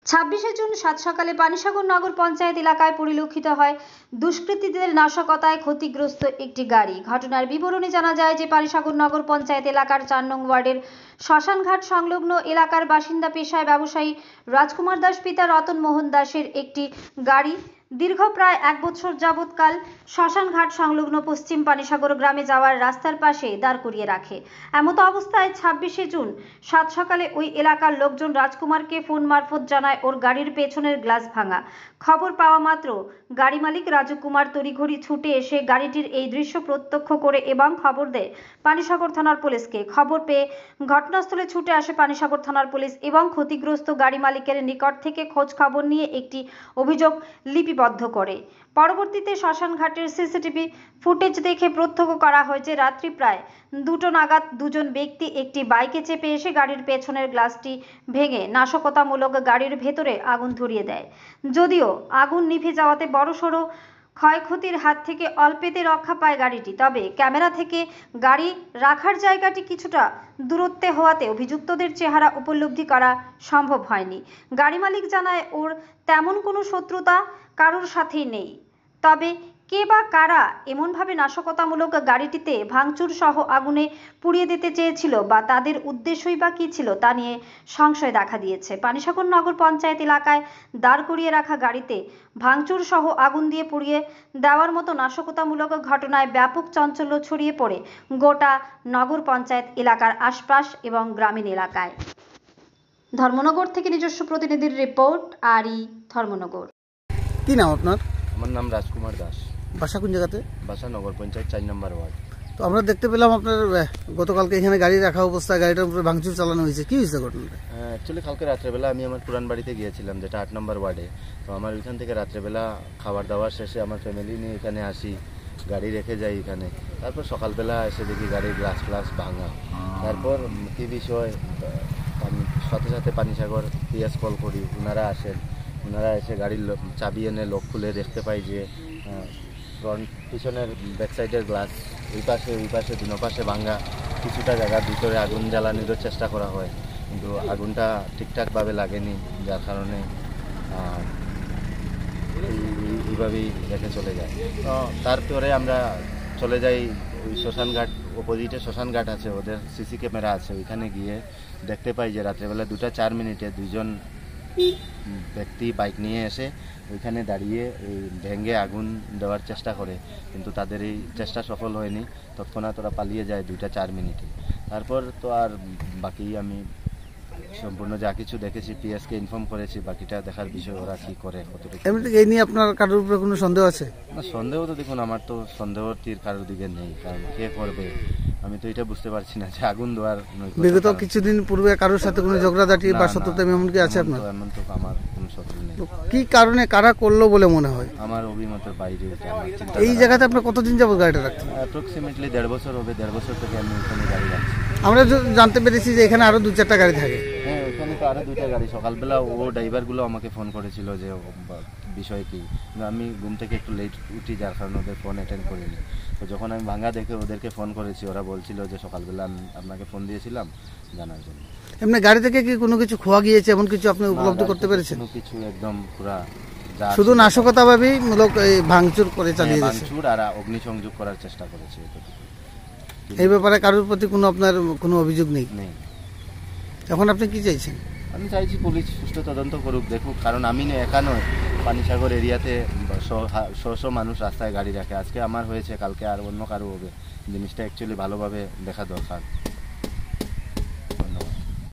26শে June সাত সকালে পানিসাগর নগর পঞ্চায়েত এলাকায় পরিলক্ষিত হয় দুষ্কৃতীদের নাশকতায় ক্ষতিগ্রস্ত একটি গাড়ি। ঘটনার বিবরণী জানা যায় যে পানিসাগর নগর পঞ্চায়েত এলাকার 4 নং ওয়ার্ডের শ্মশানঘাট সংলগ্ন এলাকার বাসিন্দা পেশায় ব্যবসায়ী রাজকুমার দাস পিতা রতন মোহন দাসের একটি গাড়ি দীর্ঘ প্রায় 1 বছর যাবৎকাল শ্মশানঘাট সংলগ্ন পশ্চিম পানিসাগর গ্রামে যাওয়ার রাস্তার পাশে দাঁড় করিয়ে রাখে। এমতো অবস্থায় 26শে জুন সাত সকালে ওই এলাকার লোকজন রাজকুমারকে ফোন মারফত জানায় ওর গাড়ির পেছনের গ্লাস ভাঙা। খবর পাওয়া মাত্র গাড়ি মালিক রাজু কুমার তড়িঘড়ি ছুটে এসে গাড়িটির এই দৃশ্য প্রত্যক্ষ করে এবং খবর দেয় পানিসাগর থানার পুলিশকে। খবর পেয়ে ঘটনাস্থলে ছুটে আসে পানিসাগর থানার পুলিশ এবং ক্ষতিগ্রস্ত গাড়ি মালিকের নিকট থেকে খোঁজ খবর নিয়ে একটি অভিযোগ লিপিবদ্ধ করে। পরবর্তীতে শ্মশানঘাটের সিসিটিভি ফুটেজ দেখে প্রত্যক্ষ করা হয়েছে রাত্রি প্রায় 2টো নাগাদ দুজন ব্যক্তি একটি বাইকে চেপে এসে গাড়ির পেছনের গ্লাসটি ভেঙে নাশকতামূলক গাড়ির ভেতরে আগুন ধরিয়ে দেয়। যদিও আগুন নিভে যাওয়াতে বড়সড় ক্ষয়ক্ষতির হাত থেকে অল্পেতে রক্ষা পায় গাড়িটি, তবে ক্যামেরা থেকে গাড়ি রাখার জায়গাটি কিছুটা দূরত্বে হওয়াতে অভিযুক্তদের চেহারা উপলব্ধি করা সম্ভব হয়নি। গাড়ি মালিক জানায় ওর তেমন কোনো শত্রুতা কারোর সাথেই নেই, তবে কে বা কারা এমনভাবে নাশকতামূলক গাড়িটিতে ভাঙচুর সহ আগুনে পুড়িয়ে দিতে চেয়েছিল বা তাদের উদ্দেশ্যই বা কী ছিল তা নিয়ে সংশয় দেখা দিয়েছে। পানিসাগর নগর পঞ্চায়েত এলাকায় দাঁড় করিয়ে রাখা গাড়িতে ভাঙচুর সহ আগুন দিয়ে পুড়িয়ে দেওয়ার মতো নাশকতামূলক ঘটনায় ব্যাপক চাঞ্চল্য ছড়িয়ে পড়ে গোটা নগর পঞ্চায়েত এলাকার আশপাশ এবং গ্রামীণ এলাকায়। ধর্মনগর থেকে নিজস্ব প্রতিনিধির রিপোর্ট, আরই ধর্মনগর। কি নাম আপনার? আমার নাম রাজকুমার দাস। বাসা কোন জায়গাতে? বাসা নগর পঞ্চায়েত 4 নম্বর ওয়ার্ড। তো আমরা দেখতে পেলাম আপনার গতকালকে এখানে গাড়ি রাখা অবস্থায় গাড়িটার উপরে ভাঙচুর চালানো হয়েছে, কি হয়েছে ঘটনাটা? অ্যাকচুয়ালি কালকে রাত্রেবেলা আমি আমার পুরান বাড়িতে গিয়েছিলাম, যেটা 8 নম্বর ওয়ার্ডে। তো আমার ওইখান থেকে রাত্রেবেলা খাবার দাবার শেষে আমার ফ্যামিলি নিয়ে এখানে আসি, গাড়ি রেখে যাই এখানে। তারপর সকালবেলা এসে দেখি গাড়ির গ্লাস ভাঙা। তারপর কী বিষয়, সাথে সাথে পানিসাগর পিএস কল করি, ওনারা আসেন। ওনারা এসে গাড়ির চাবি এনে লক খুলে দেখতে পাই যে ফ্রন্ট পিছনের ব্যাক সাইডের গ্লাস ওই পাশে দুনো পাশে ভাঙা। কিছুটা জায়গার ভিতরে আগুন জ্বালানোর চেষ্টা করা হয়, কিন্তু আগুনটা ঠিকঠাকভাবে লাগেনি, যার কারণে এইভাবেই রেখে চলে যায়। তো তারপরে আমরা চলে যাই ওই শ্মশানঘাট, অপোজিটে শ্মশানঘাট আছে, ওদের সিসি ক্যামেরা আছে। ওইখানে গিয়ে দেখতে পাই যে রাত্রেবেলা 2:04 দুজন ব্যক্তি বাইক নিয়ে এসে ওইখানে দাঁড়িয়ে ভেঙে আগুন দেওয়ার চেষ্টা করে, কিন্তু তাদের এই চেষ্টা সফল হয়নি। তৎক্ষণাৎ ওরা পালিয়ে যায় 2:04। তারপর তো আর বাকি আমি সম্পূর্ণ যা কিছু দেখেছি পিএসকে ইনফর্ম করেছি, বাকিটা দেখার বিষয় ওরা কি করে। এমনিতে এই নিয়ে আপনার কারোর উপরে কোনো সন্দেহ আছে? না, সন্দেহ তো দেখুন আমার তো সন্দেহ তীর কারোর দিকে নেই, কারণ কে করবে আমি তো এটা বুঝতে পারছি না যে আগুন দেওয়ার। বিগত কিছুদিন পূর্বে কারোর সাথে কোনো ঝগড়াঝাটি বা শত্রুতা এমন কি আছে আপনার? এমন তো আমার কোনো শত্রু নেই। কি কারণে কারা করলো বলে মনে হয়? আমার অভিমতের বাইরে। এই জায়গাতে আপনার কতদিন যাবত গাড়িটা রাখছেন? অ্যাপ্রক্সিমেটলি 1.5 বছর হবে। 1.5 বছর থেকে আমি এখানে গাড়ি রাখছি। আমরা জানতে পেরেছি যে এখানে আরো 2-4টা গাড়ি থাকে। হ্যাঁ, ওখানে তো আরো 2টা গাড়ি। সকালবেলা ও ড্রাইভারগুলো আমাকে ফোন করেছিল যে বিষয় কি, আমি ঘুম থেকে একটু লেট উঠি, যার কারণে ওদের ফোন অ্যাটেন্ড করিনি। তো যখন আমি ভাঙা দেখে ওদেরকে ফোন করেছি, ওরা বলছিল যে সকালবেলা আমি আপনাকে ফোন দিয়েছিলাম জানার জন্য। এমনি গাড়ি থেকে কি কোনো কিছু খোয়া গিয়েছে এমন কিছু আপনি উপলব্ধি করতে পেরেছেন? কোনো কিছু, একদম পুরা শুধু নাশকতাভাবেই মূলক ভাঙচুর করে চালিয়ে গেছে। ভাঙচুর আর অগ্নিসংযোগ করার চেষ্টা করেছে। এই ব্যাপারে কারোর প্রতি কোনো আপনার কোনো অভিযোগ নেই? নেই। এখন আপনি কি চাইছেন? আমি চাইছি পুলিশ সুষ্ঠু তদন্ত করুক, দেখুক, কারণ আমি একা নয়, পানিসাগর এরিয়াতে শো মানুষ রাস্তায় গাড়ি রাখে। আজকে আমার হয়েছে, কালকে আর অন্য কারো হবে। জিনিসটা অ্যাকচুয়ালি ভালোভাবে দেখা দরকার।